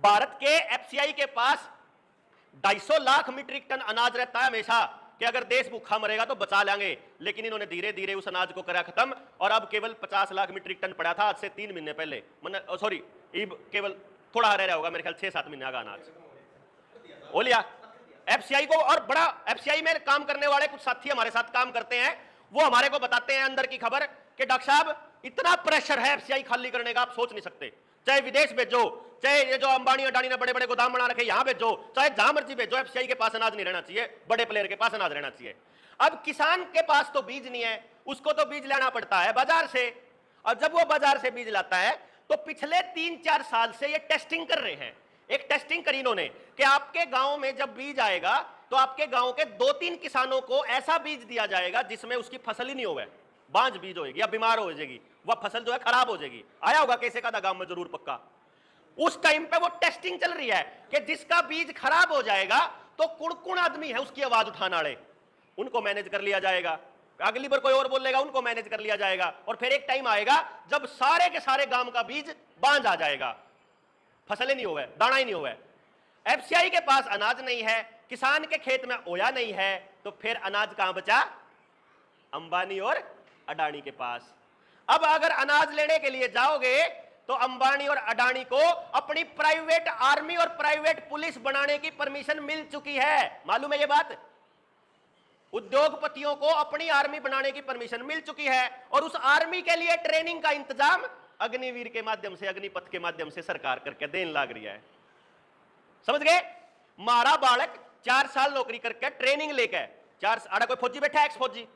भारत के एफसीआई के पास 250 lakh metric ton अनाज रहता है हमेशा कि अगर देश भूखा मरेगा तो बचा लेंगे, लेकिन इन्होंने धीरे धीरे उस अनाज को करा खत्म और अब केवल 50 लाख मीट्रिक टन पड़ा था आज से 3 महीने पहले, सॉरी केवल थोड़ा रह रहा होगा मेरे ख्याल 6-7 महीने का अनाज हो लिया एफसीआई को। और बड़ा एफसीआई में काम करने वाले कुछ साथी हमारे साथ काम करते हैं, वो हमारे को बताते हैं अंदर की खबर कि डॉक्टर साहब इतना प्रेशर है एफसीआई खाली करने का आप सोच नहीं सकते, चाहे विदेश भेजो, चाहे ये जो अंबानी अडानी ने बड़े बड़े गोदाम बना रखे यहां भेजो, चाहे जहां मर्जी भेजो, एफसीआई के पास अनाज नहीं रहना चाहिए, बड़े प्लेयर के पास अनाज रहना चाहिए। अब किसान के पास तो बीज नहीं है, उसको तो बीज लाना पड़ता है बाजार से, और जब वो बाजार से बीज लाता है तो पिछले 3-4 साल से ये टेस्टिंग कर रहे हैं। एक टेस्टिंग करी इन्होंने कि आपके गांव में जब बीज आएगा तो आपके गांव के 2-3 किसानों को ऐसा बीज दिया जाएगा जिसमें उसकी फसल ही नहीं होगा, बांझ बीज होगी या बीमार हो जाएगी, वह फसल जो है खराब हो जाएगी। आया होगा कैसे का गांव में जरूर पक्का। उस टाइम पे वो टेस्टिंग चल रही है कि जिसका बीज खराब हो जाएगा तो कुण आदमी है उसकी आवाज उठाने वाले, उनको मैनेज कर लिया जाएगा, अगली बार कोई और बोलेगा उनको मैनेज कर लिया जाएगा, और फिर एक टाइम आएगा जब सारे के सारे गांव का बीज बांझ आ जाएगा, फसलें नहीं होगा, दाना ही नहीं होगा। एफसीआई के पास अनाज नहीं है, किसान के खेत में ओया नहीं है, तो फिर अनाज कहां बचा? अंबानी और अडानी के पास। अब अगर अनाज लेने के लिए जाओगे तो अंबानी और अडानी को अपनी प्राइवेट आर्मी और प्राइवेट पुलिस बनाने की परमिशन मिल चुकी है, मालूम है ये बात? उद्योगपतियों को अपनी आर्मी बनाने की परमिशन मिल चुकी है, और उस आर्मी के लिए ट्रेनिंग का इंतजाम अग्निवीर के माध्यम से, अग्निपथ के माध्यम से सरकार करके देने लग रही है। समझ गए? मारा बालक 4 साल नौकरी करके ट्रेनिंग लेकर 4 कोई फौजी बैठा है, एक्स फौजी,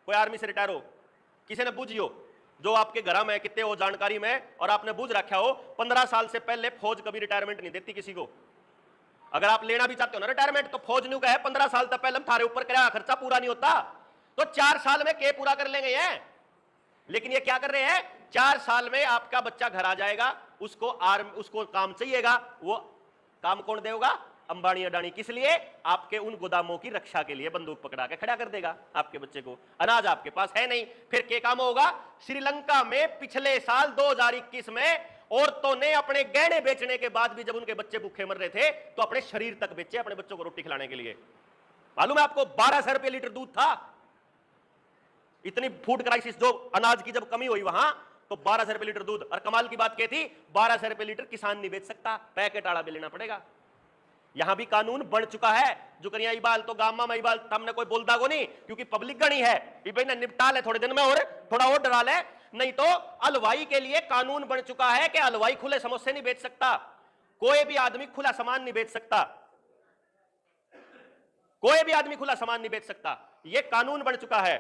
कोई आर्मी से रिटायर हो, किसी ने बूझियो जो आपके घर में कितने हो जानकारी में, और आपने बूझ रखा हो 15 साल से पहले फौज कभी रिटायरमेंट नहीं देती किसी को। अगर आप लेना भी चाहते हो ना रिटायरमेंट, तो फौज न्यू का है 15 साल तक पहले थारे ऊपर किराया खर्चा पूरा नहीं होता, तो 4 साल में के पूरा कर लेंगे ये। लेकिन ये क्या कर रहे हैं, 4 साल में आपका बच्चा घर आ जाएगा, उसको काम चाहिएगा, वो काम कौन देगा? अंबानी अडानी। किस लिए? आपके उन गोदामों की रक्षा के लिए बंदूक पकड़ा के खड़ा कर देगा आपके बच्चे को। अनाज आपके पास है नहीं, फिर क्या काम होगा? श्रीलंका में पिछले साल 2021 में औरतों ने अपने गहने बेचने के बाद भी, जब उनके बच्चे भूखे मर रहे थे, तो अपने शरीर तक बेचे अपने बच्चों को रोटी खिलाने के लिए। मालूम है आपको 1200 रुपये लीटर दूध था। इतनी फूड क्राइसिस जो अनाज की जब कमी हुई वहां, तो 1200 रुपये लीटर दूध। और कमाल की बात क्या थी, 1200 रुपये लीटर किसान नहीं बेच सकता, पैकेट आड़ा भी लेना पड़ेगा। यहां भी कानून बन चुका है, जो करिया इबाल तो गामा में इबाल हमने कोई बोलता को नहीं, क्योंकि पब्लिक गणी है, भाई निपटा ले थोड़े दिन में, और थोड़ा और डरा ले, नहीं तो हलवाई के लिए कानून बन चुका है कि हलवाई खुले समोसे नहीं बेच सकता, कोई भी आदमी खुला सामान नहीं बेच सकता, कोई भी आदमी खुला सामान नहीं बेच सकता, यह कानून बन चुका है।